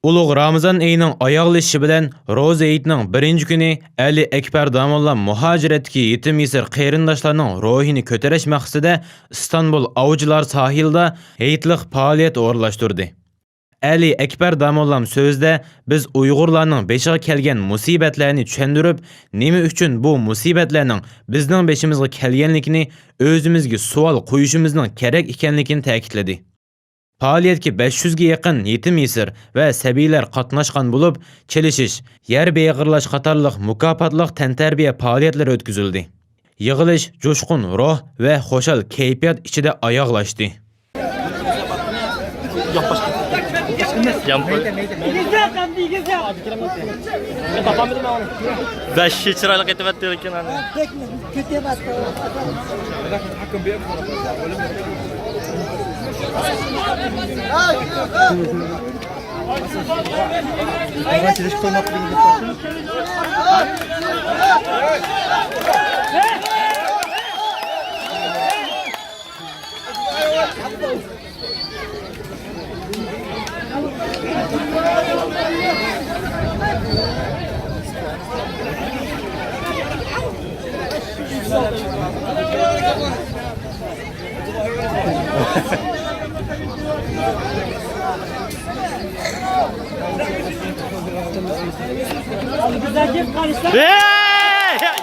Ulug' Ramazon ayining oyoqlashishi bilan ro'za hayitining birinchi kuni Ali Akbar domollar muhojiratga yetim yesir qarindoshlarning ruhini ko'tarish maqsadida Istanbul Avcılar sahilida hayitlik faoliyat o'rlashtirdi. Ali Akbar domollam so'zda biz Uyg'urlarning beshiga kelgan musibatlarni tushundirib, nima uchun bu musibatlarning bizning beshimizga kelganligini o'zimizga savol qo'yishimizning kerak ekanligini ta'kidladi. Faaliyetki 500'ge yakın yetim yesir ve sebiyler katnaşkan bulup, çelişiş, yer beygirlaş qatarlıq mukafatlıq tenterbiye faaliyetleri ötküzüldü. Yığılış, coşkun ruh ve hoşal keyfiyat içinde ayaklaştı. Beşi çıraylık etibet diyorken hani.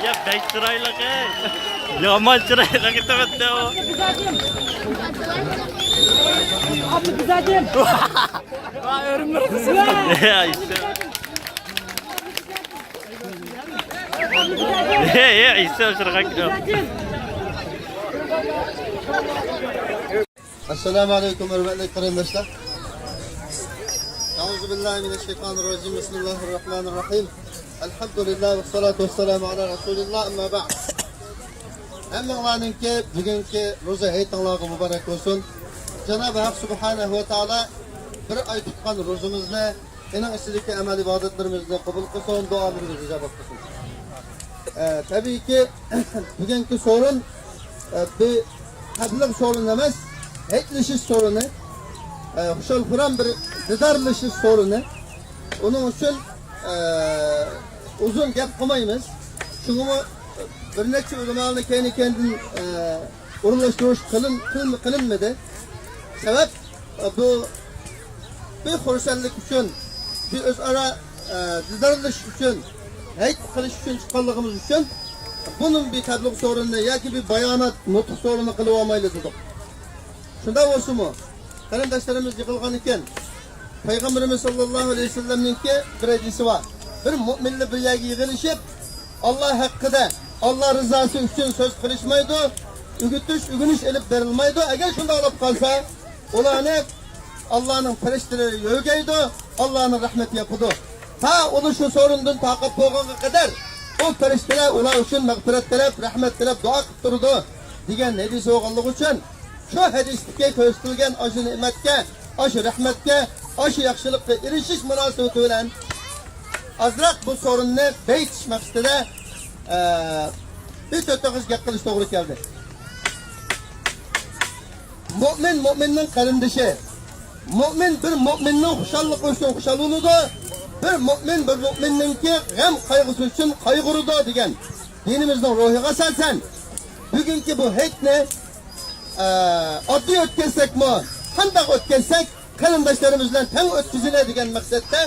Ya beş çıraylık yaman çıraylık etibet de o. Abi güzeldim. Örümler kısım. Ya işte. Ya işte şırgak. Esselamu Aleyküm hürmetli kardeşler. Euzubillahimineşşeytanirracim. Bismillahirrahmanirrahim. Elhamdülillah ve salatu ve selamu ala Resulillah amma ba'd. Emma'nınki bugünkü roza haytanlığı mübarek olsun. Cenab-ı Hak Subhanahu ve Teala bir ay tutkan rozumuzni, inin içindeki amel ibadetlerimizni kabul kılsın, dualarımızı icabet kılsın. Tabii ki bugünkü sorun bir tabliğ sorunu emas, etleşiş sorunu, hoşal kuran bir didarlaşış sorunu. Onun için uzun gap kılmayımız. Çünkü bir neçe ulemanın kendini uğurlaştırış kılınmadı. Sebep bu bir hoşallık için, bir özara didarlaş için, heyt kılış için, çıkanlığımız için bunun bir tabliğ sorunu ya ki bir bayanat, nutuk sorunu kılıvamayla dedik. Şunda olsun mu? Kardeşlerimiz yıkılgan iken Peygamberimiz sallallahu aleyhi ve sellem'ninki bir hadisi var. Bir müminle bir yerge yığılışıp Allah hakkında, Allah rızası için söz kılışmaydı, ügünüş elip verilmaydı. Eğer şunda olup kalsa, olanı Allah'ın ferişteleri yövgeydi, Allah'ın rahmeti yapıdı. Ta oluşu sorundun takip boğana kadar o ferişteler ola için mağfiret talep, rahmet talep, dua kıp durdu. Diyen hadisi oğanlık için şu hadislikte köstülgen aşı nimetke, aşı rahmetke, aşı yakşılıkla erişiş münasebeti bilen azrak bu sorununu beytiş maksatida bir töttöküz gap qilish to'g'ri keldi. Müminning qarindishi. Mümin bir müminning xushallik uchun xushaluludu. Bir mümin bir müminningki g'am qayg'usi uchun qayg'urudi degan dinimizning ruhiga asosan bugungi bu haytni oddiy o'tkazsakmi, qanday o'tkazsak qarindoshlarimiz bilan teng o'tkaziladi degan maqsadda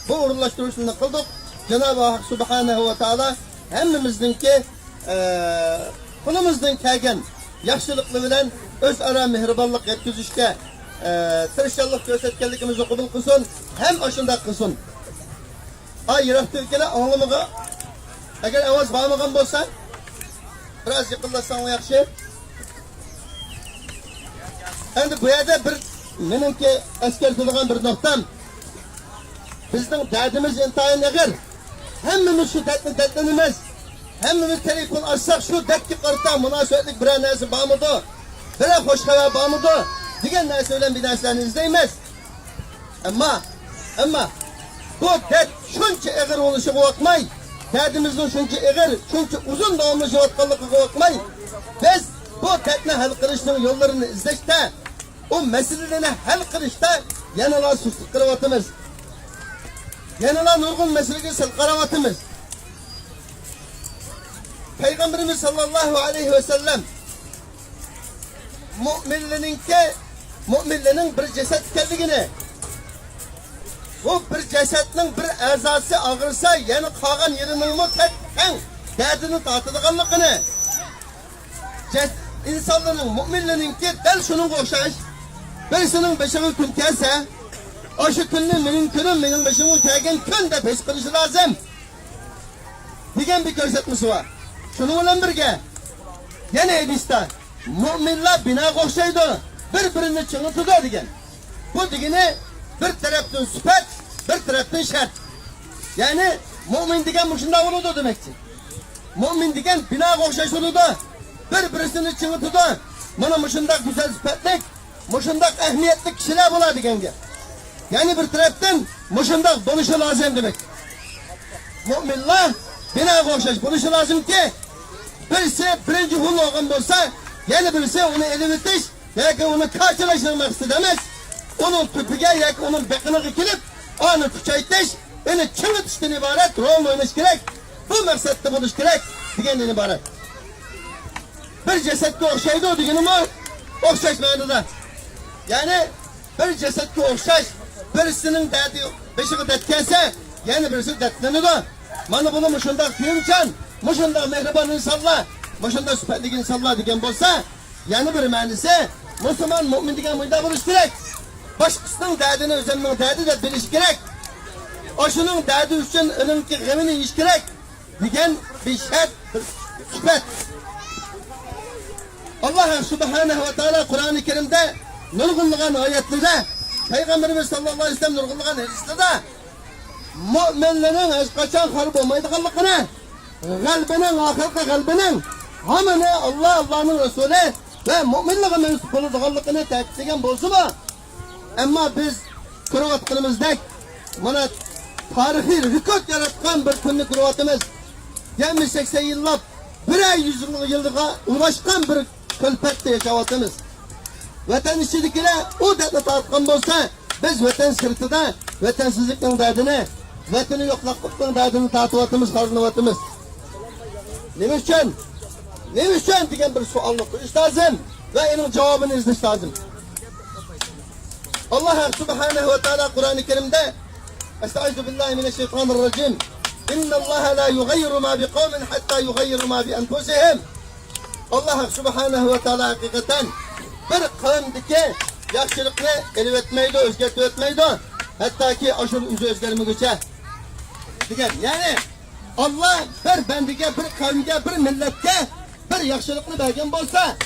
bu o'rinlashtirishni qildik. Cenab-ı Hak Subhanahu ve Teala hemmimizningki qo'limizdan kelgan yaxshiliklar bilan o'zaro mehribonlik yetkazishga tirishchilik ko'rsatganligimizni qabul qilsin, ham shunday qilsin. Ay yiroqdagilar anglamaga agar ovoz bormagan bo'lsa biroz yaqinlashsang yaxshi. Endi bu yerda bir menimki eskartilgan bir nuqtam. Bizning dardimiz intayin og'ir. Hammamiz shu dardlanamiz. Hammamiz telefon açsak şu dakika qarta munosabatlik bir narsa bormidi? Bir xo'sh xabar bormidi? Degan narsa bilan bir narsani izlaymiz. Ammo bu dard shuncha og'ir bo'lishiga vaqtmay, dardimizning shuncha og'ir, shuncha uzun davomlashayotganligiga vaqtmay, biz bu dardni hal qilishning yo'llarini izlashda, o meseleleri hal qilishda yanada sustlik qilyapmiz. yanıla nurgun meseleki karavatımız. Peygamberimiz sallallahu aleyhi ve sellem müminlerin bir ceset ekanligini, bu bir cesetning bir a'zosi og'irsa yana qolgan yerining mutlaqan dardini tortadiganligini, insonlarning müminlerinki dal shunga o'xshash birisining beshiga kun kelsa, o'sha kunni mening kunim, mening beshimga kelgan kun deb his qilishi lozim degan bir ko'rsatmasi bor. Şunun bilan birga yana hadisda müminlar binoga o'xshaydi, bir-birini chingitadi degan. Bu degani bir tarafdan sifat, bir tarafdan shart. Ya'ni mu'min degan shunday bo'ladi demakchi. Mu'min degan binoga o'xshash bo'ladi, bir-birini chingitadi. Mana shunday go'zal sifatlik, shunday ahamiyatli kishilar bo'ladi deganga. Ya'ni bir tarafdan shunday bo'lishi lozim demak. Mu'minlar binoga o'xshash bo'lishi lozimki, birisi birinchi hul olgan bo'lsa, yana birisi uni elib o'tish yoki uni qarshilashning maqsadi emas, uning tupiga yoki uning beqiniga kelib, onu kuchaytirish, uni chingitishdan iborat rol o'ynash kerak. Bu maqsadda bo'lish kerak degandan iborat. Bir jasadga o'xshaydi deganimi? O'xshash ma'noda. Ya'ni bir jasadga o'xshash, birisining dardi beshiga datkansa, yana birisi datlanadi. Mana buni shunday tuyimchan, shunday mehribon insonlar, shunday sifatli insonlar degan bo'lsa, yana bir ma'nosi musulmon mu'min degan munda bo'lish kerak. Boshqasining dardini o'zining dardi deb bilish kerak. O'shuning dardi uchun uningki g'amini yeyish kerak degan bir shart, bir sifat. Alloh subhanahu va taolo Qur'oni Karimda nurg'unlagan oyatlarda, Peygamberimiz sallallohu alayhi vasallam nurg'unlagan hadislarda müminlerin hech qachon xor bo'lmaydiganligini, qalbining oxirgi qalbining hamini Allohning Rasuli va mu'minlarga mansub bo'ladiganligini ta'kidlagan bo'lsa-mu, ammo biz ko'rayotganimizdek mana tarixiy rekord yaratgan bir kunni ko'ryapmiz. 80 yillab, 100 yilga ulaşgan bir kulfatda yashayapmiz. Vatan ichidagilar u dardni tortgan bo'lsa, biz vatan sirtida vatansizlikning dardini, vatani yo'qlikning dardini tortyapmiz, qarinayapmiz. Nima uchun? Nima uchun degan bir savolni qo'yish lozim va uning javobini izlash lozim. Alloh subhanahu va taolo Qur'oni Karimda Estaizu billahi mineşşeytanirracim. İnnallâhe la yughayyiru ma biqavmin hatta yughayyiru ma bi enfusihim. Allah subhanahu ve taala hakikaten bir kavimdeki yaxshilikni elib etmeydi, o'zgartib etmeydi. Hatta ki aşırı o'zi o'zgarmaguncha degan. Ya'ni Allah bir bendiga, bir kavimga, bir millatga bir yaxshilikni bergan bo'lsa,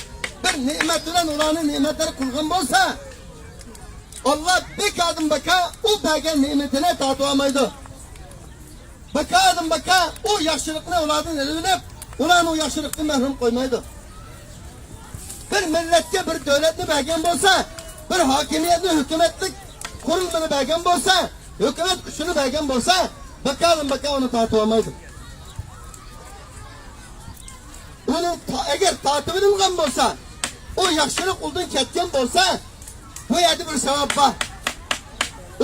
bir ne'mat bilan ularni ne'matlari qilgan bo'lsa, Allah bekadan baka o bergan ne'matini tortib olmaydi. Bakadan baka o yaxshilikni ulardan elib, ularni o yaxshilikdan mahrum qo'ymaydi. Bir millatga bir davlatni bergan bo'lsa, bir hokimiyatni, hukumatlik qurilmani bergan bo'lsa, hukumat kuchini bergan bo'lsa, bakadan baka uni tortib olmaydi. Uni agar tortib olingan bo'lsa, o yaxshilik uldan ketgan bo'lsa, bu yerda bir sabab bor.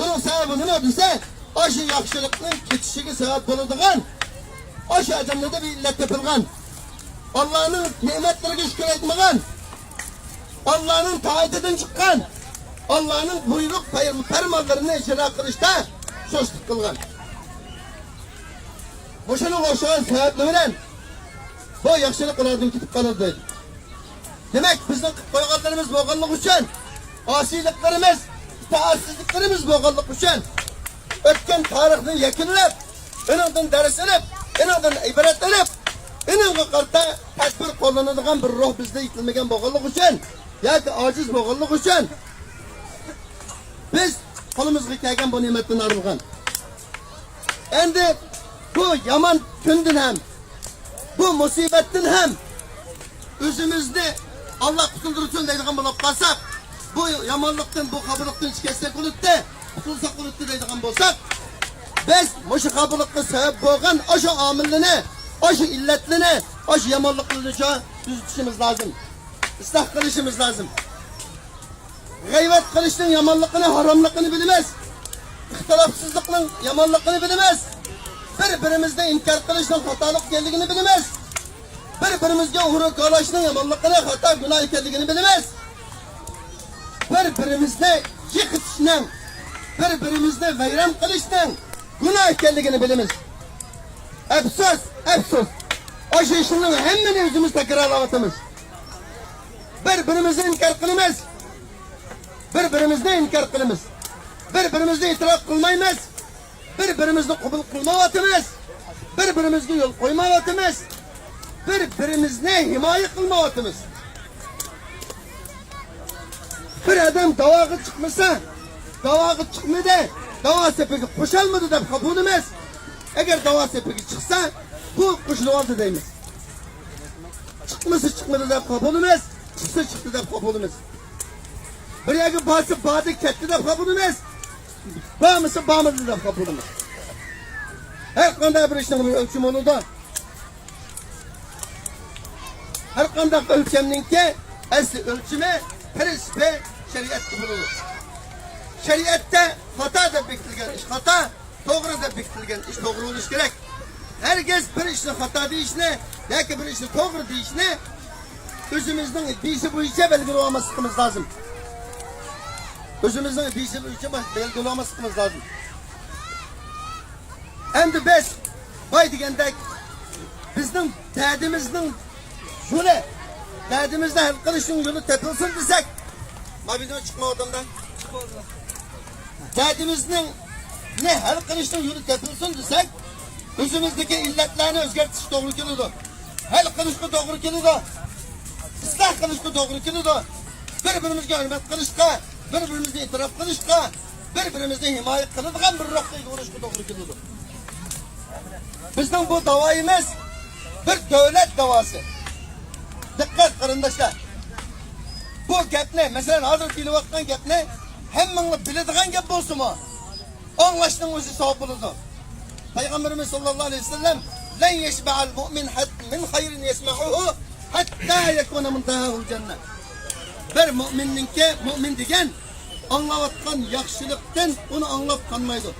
Uning sababi nima desa, o'sha yaxshilikning ketishiga sabab bo'ladigan, o'sha odamlarda bir illat topilgan. Allohning ne'matlariga shukr etmagan, Allah'ın taatidan çıkan, Allah'ın buyruk fermanlarını icra kılışta sözlük kılgan. Boşuna boşalan sebepli bilen bu yaxşılık kılardan gidip kalırdı. Demek bizim koyganlarımız boğanlık için, asiliklerimiz, itaatsizliklerimiz boğanlık için ötken tarihini yakınlayıp, önünden ders edip, önünden ibret edip, önünden karta tedbir kullanılan bir ruh bizde yıkılmayan boğanlık için, ya ki aciz boğanlık için biz kolumuzga kelgan bu nimetden ayrılgan. Endi bu yaman gündün hem, bu musibetten hem özümüzde Allah kutuldursun deydiğen bulup kalsak, bu yamanlıktan, bu kabılıktan çıkesek oluptu, kutulsak oluptu deydiğen bulsak, biz bu kabılıkta sebep boğan o şu amillini, o şu illetliğini, o şu yamanlıklarını düzütüşümüz lazım. İslah kılışımız lazım. Gayvet kılışının yamanlıkını, haramlıkını bilmez. ixtilofsizlikning yomonligini bilamiz. Bir-birimizni inkor qilishning xatolik ekanligini bilamiz. Bir-birimizga urug' olishning yomonligini, xato gunoh ekanligini bilamiz. Bir-birimizni yiqitishning, bir-birimizni vayron qilishning gunoh ekanligini bilamiz. Afsus, afsus. O'sha ishning hammani o'zimiz takrorlayapmiz. Bir-birimizni inkor qilamiz. Bir-birimizni inkor qilamiz. Bir-birimizni e'tirof qilmaymiz. Bir-birimizni qabul qilmayapmiz. Bir-birimizga yo'l qo'ymayapmiz. Bir-birimizni himoya qilmayapmiz. Bir adam davoga chiqmasa, davoga chiqmadi, davo sepiga qo'shilmadi deb qabul emas. Agar davo sepiga chiqsa, bu qo'shilib oldi deymiz. Chiqmasa chiqmadi deb qabul emas, chiqsa chiqdi deb qabul emas. Bir yerga bosib bodi ketdi deb qabul emas. Bağımızı bağımızdan kapılımız. Her kanda bir işin ölçüm olur da. Her kanda ölçümün ki asli ölçümü prensip şeriat kurulur. Şeriatte hata da bektilgen iş hata, doğru da bektilgen iş doğru oluş gerek. Herkes bir işin hata deyişine, ya ki bir işin doğru deyişine özümüzden birisi bu işe belgili olmasımız lazım. Özümüzden birisi bu işe belgili olmasımız lazım. Hem de biz bay degandek bizning derdimizning yo'li, derdimizde hal qilishning yo'li tepilsin desek, mabino chiqma odamdan. Derdimizning ne hal qilishning yo'li tepilsin desek, o'zimizdagi illatlarni o'zgartirish to'g'ri keladi. Hal qilishga to'g'ri keladi. Isloh qilishga to'g'ri keladi. Bir-birimizga hurmat qilishga, bir-birimizni e'tirof qilishga, bir-birimizni himoya qiladigan bir ruhga o'rishga to'g'ri keladi. Bizning bu davoimiz bir davlat davosi. Diqqat qarindoshlar. Bu gapni, masalan, hozir kelayotgan gapni hammangiz biladigan gap bo'lsa-mu, anglashning o'zi savob bo'ladi. Payg'ambarimiz sollallohu alayhi vasallam lan yashba'al mu'min min khayrin yasma'uhu hatta yakuna muntahahul jannah. Bir mu'minninki, mu'min degan anglayotgan yaxshilikdan uni anglab qolmaydi.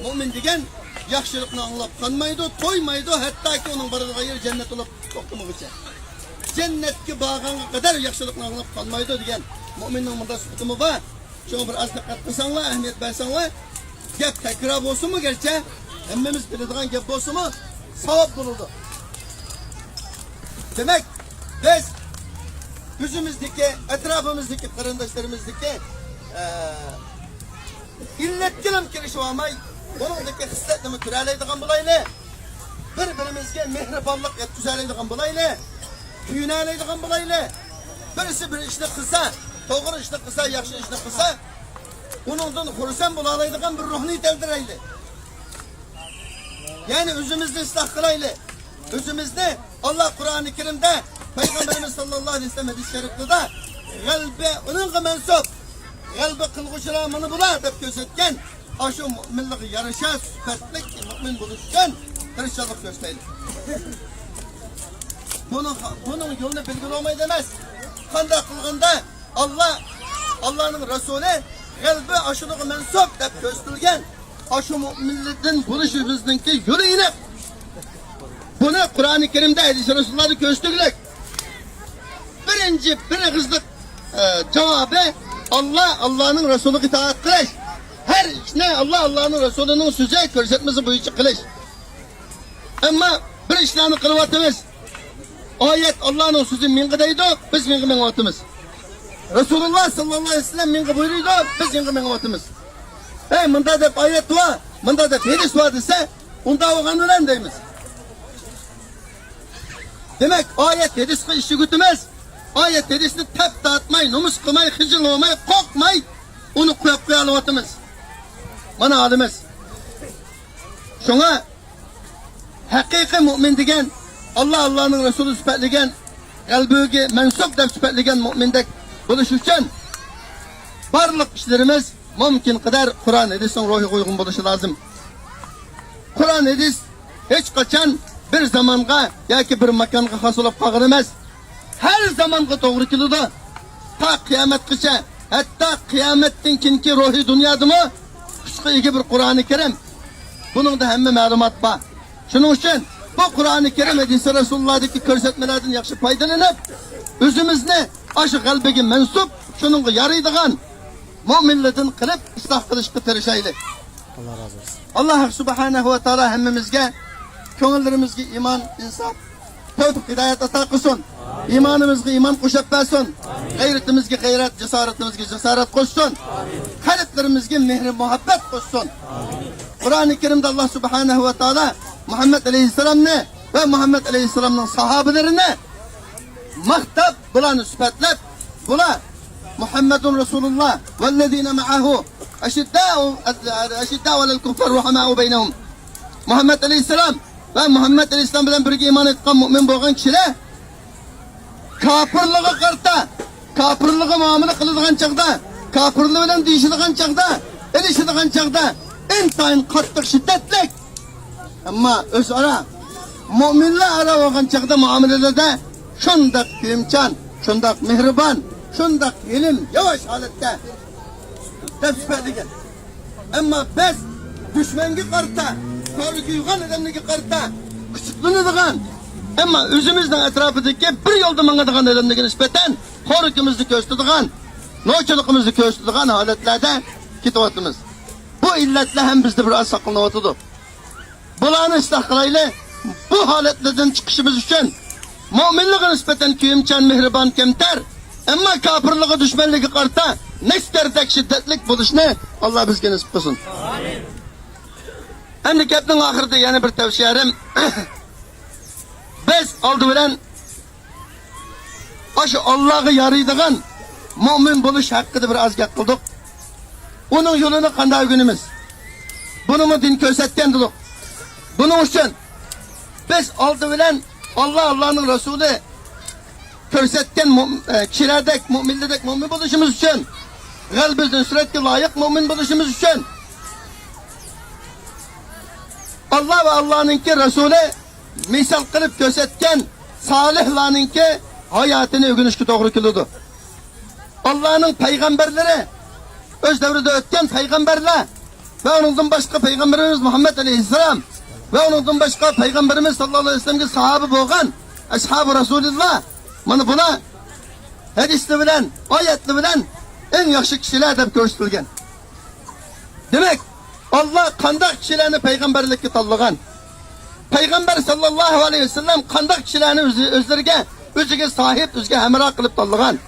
Mu'min degan yaxshilikni anglab qolmaydi, to'ymaydi, hattoki uning boradigan yeri jannat bo'lib to'xtamaguncha. Jannatga borganga qadar yaxshilikni anglab qolmaydi degan mu'minning bunday sifati bor. Şuna bir az dikkat qilsanglar, ahamiyat bersanglar, gap takrar bo'lsin-mu gerçi, hammamiz biladigan gap bo'lsin-mu, savob bo'ladi. Demek biz yüzümüzdeki, etrafımızdaki qarindoshlarimizdagi illatkilam kelishib olmay, buningdagi hislatlarni ko'ralaydigan bo'laylik. Bir-birimizga mehribonlik yetkazaydigan bo'laylik. Tuyunalaydigan bo'laylik. Birisi bir ishni qilsa, to'g'ri ishni qilsa, yaxshi ishni qilsa, uningdan xursand bo'laydigan bir ruhni yetildiraylik. Yani o'zimizni isloh qilaylik. O'zimizni Allah Qur'oni Karimda Peygamberimiz sallallahu aleyhi ve sellem hadis-i şerifte qalbi uningga mansub, qalbi qilg'uchilar mana bular deb ko'rsatgan, shu mu'minlarga yarasha sifatli mu'min bo'lish uchun tirishchilik ko'rsataylik. Bunun yo'lini belgili olmaydi emas. Qanday qilganda Allah'ın Resulü qalbi ashunaga mansub deb ko'rsatilgan, shu mu'minlikdan bo'lishimizningki yo'li aniq. Bunu Kur'an-ı Kerim'de hadis-i Resulullah köstüklük. Birinci bir hızlık cevabı Allah'ın Resulü itaat kılış. Her ne Allah'ın Resulü'nün sözü körsetmesi bu işi kılış. Ama bir işlerini kılvatımız. Ayet Allah'ın sözü minqideydi, biz minqi minqvatımız. Resulullah sallallahu aleyhi ve sellem minqi buyuruydu, biz minqi minqvatımız. Mında da ayet var, mında da hadis var dese, onda oğanı ne deyimiz? Demek ayet hadisle işi gütmez. Ayet hadisini tep dağıtmay, numus kılmay, hıcıl olmay, korkmay, onu koyup koyalıvatımız. Bana halimiz. Şuna hakiki mümin degen, Allah'ın Resulü süpetligen, kalbüge mensup da süpetligen mümindek buluş için barlık işlerimiz mümkün kadar Kur'an hadisin ruhi uygun buluşu lazım. Kur'an hadis hiç kaçan bir zamanga yoki bir makonga xos bo'lib qolgan emas. Har zamonga to'g'ri keladi. Ta qiyomatgacha, hatto qiyomatdan keyingi ruhiy dunyodami kuch mazmunga ega bir Qur'oni Karim. Bunun da hamma ma'lumot bor. Shuning uchun bu Qur'oni Karim hadis Rasulullah'daki ko'rsatmalardan yaxshi foydalanib, o'zimizni aşı qalbiga mansub, shuningga yaraydigan mu'minlardan qilib isloh qilishga tirishaylik. Allah razı olsun. Allah subhanahu va taolo hammamizga ko'ngillarimizga iymon, insof, tavfiq, hidoyat ato qilsin. İmanımızga iman qo'shib bersin. G'ayratimizga g'ayrat, jasoratimizga jasorat qo'shsin. Qalblarimizga mehr, muhabbat qo'shsin. Qur'oni Karimda Allah subhanahu va taolo Muhammed aleyhisselamni ve Muhammed aleyhisselamning sahabelerini maqtab, bularni sifatlab, bular Muhammedun Resulullah vellezine ma'ahu aşiddâ'u alel kuffar ruhamâ'u beynehum. Muhammed aleyhisselam ve Muhammed aleyhisselam bilen birge iman etken mümin bo'lgan kishilar kafirliğe qarta, kafirliğe muamele kılıngan çağda, kafirliği bilen deyişilgan çağda, elişilgan çağda intayın qattiq şiddetlik. Ama öz ara, müminler ara olgan çağda muamelelerde şundak kuyumchan, şundak mehriban, şundak ilim, yavaş halette tepsipedigen. Ama biz düşmengi qarta, korku yugan adamligi qarta, küçüklünüdügan, ama özümüzden etrafındaki bir yolda mangadıgan adamligi nispeten korkumuzu köstüdügan, noçulukumuzu köstüdügan haletlerde kitavatımız. Bu illetle hem bizde biraz saklanıvatıdı. Bularını ıslah kılayla bu haletlerden çıkışımız için müminliğe nispeten kuyumchan, mehriban, kemter, ama kafirliğe, düşmanlığı qarta nesterdek şiddetlik buluşunu Allah bizge nasip kılsın. Memleketin ahirde yani bir tavsiyerim biz aldı bilen aşı Allah'a yaraydıgan mümin buluş hakkıda bir az gap kıldık. Onun yolunu kanday günümüz. Bunu mu din kösetken dedik. Bunun için biz aldı bilen Allah'ın Resulü körsetken kişilerdek, müminlerdek mümin buluşumuz için, kalbimizden sürekli layık mümin buluşumuz için Allah ve Allah'ınki Resulü misal kılıp körsetken salihlarınki hayatını ögünüşkü doğru kılıdı. Allah'ın peygamberleri öz devrede ötken peygamberler ve onundan başka peygamberimiz Muhammed Aleyhisselam ve onundan başka peygamberimiz sallallahu aleyhi ve sellem'in sahabı boğan ashab-ı Resulullah bana buna hadisli bilen, ayetli bilen en yaxşı kişiler de görüştürgen. Demek Allah kandak kişilerini peygamberlikle tanıgan. Peygamber sallallahu aleyhi ve sellem kandak kişilerini özüge sahip, özüge hemra kılıp tanıgan.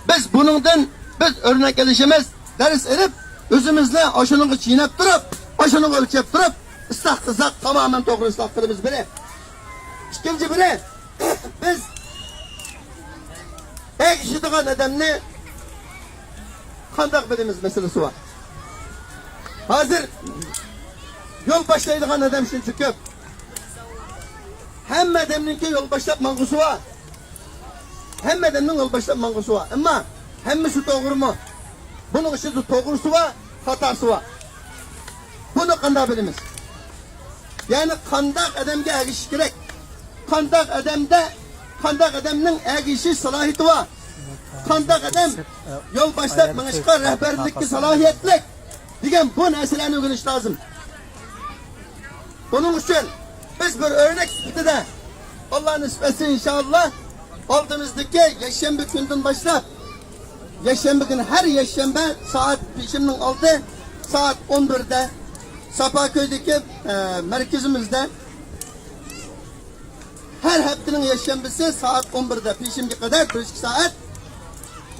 Biz bunundan biz örnek edişimiz ders edip özümüzle aşını çiğnep durup, aşını ölçep durup ıslah kızak tamamen doğru ıslah kılımız biri. İkinci biri biz ey kişi doğan adamını kandak bilimiz meselesi var. Hazır yol başlaydıgan adam için çıkıp hem adamınki yol başlap mangusu var. Hem adamın yol başlap mangusu var. Ama hemmisi doğru mu? Bunun için doğrusu var, hatası var. Bunu kandak bilimiz. Yani kandak adamga erişi gerek. Kandak adamның erişi salahiyeti var. Kandak adam yol başlap manışka rehberlikki salahiyetlik. Degen bu neselerini öğreniş lazım. Bunun için biz bir örnek de Allah nispesi inşallah aldığımızdaki yaşambe günden başlap yaşambe günü her yaşambe saat pişiminin aldı saat 11'de Sapaköy'deki merkezimizde her haftanın yaşambesi saat 11'de pişimge kadar 1-2 saat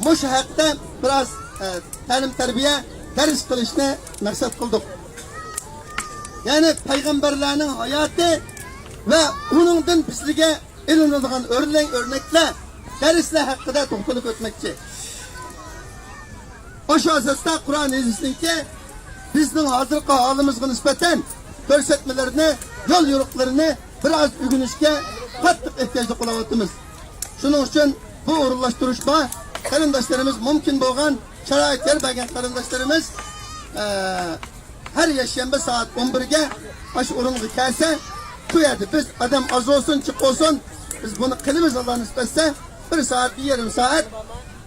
müşahakta biraz talim terbiye ders kılışını maksat kıldık. Yani peygamberlerin hayatı ve onundan bizlige ilinadigan örnekler dersler hakkında to'xtalib o'tmoqchi. O'sha asosda Qur'on azizligi bizning hozirgi holimizga nisbatan ko'rsatmalarini, yo'l yo'riqlarini biraz o'rganishga qattiq ehtiyoj qilyapmiz. Shuning uchun bu o'rinlashtirishga qarindoshlarimiz mumkin bo'lgan sharoitlar bergan qarindoshlarimiz her yaşayanba saat 11'ge aş orunlu kelsa koyardı. Biz adam az olsun çık olsun biz bunu kılımız Allah'ın nispetse bir saat, bir yarım saat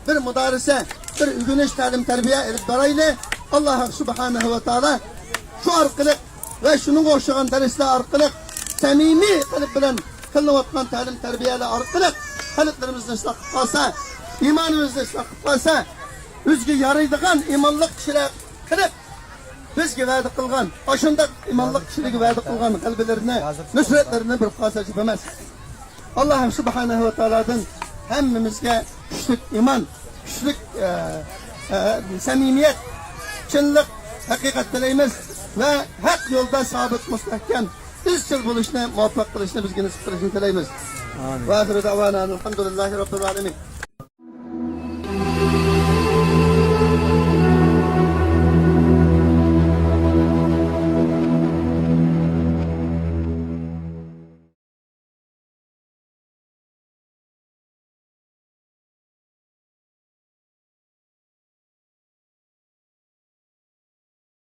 bir müdarese, bir ügünüş talim terbiye edip darayla Allah subhanahu ve taala şu arkalık ve şunun o'xshagan dersler arkalık samimiy qilib bilan qilinayotgan ta'lim tarbiyalar arkalık qalblarimizni isloh qilib qolsa, iymonimizni isloh qilib qolsa, bizga yaraydigan iymonlik kishilar qilib bizga va'da qilgan, o'shunday iymonlik kishilarga va'da qilgan qalblarini, nusratlarini bir qolsachi emas. Allohim subhanahu ve taoladan hammamizga kuchli iymon, kuchli samimiyat, chinlik, haqiqat tilaymiz ve haq yo'lda sabit mustahkam izchil bo'lishni, muvaffaq qilishni bizga nasib qilishini tilaymiz. Va axiru da'vana alhamdulillahi robbil alamin.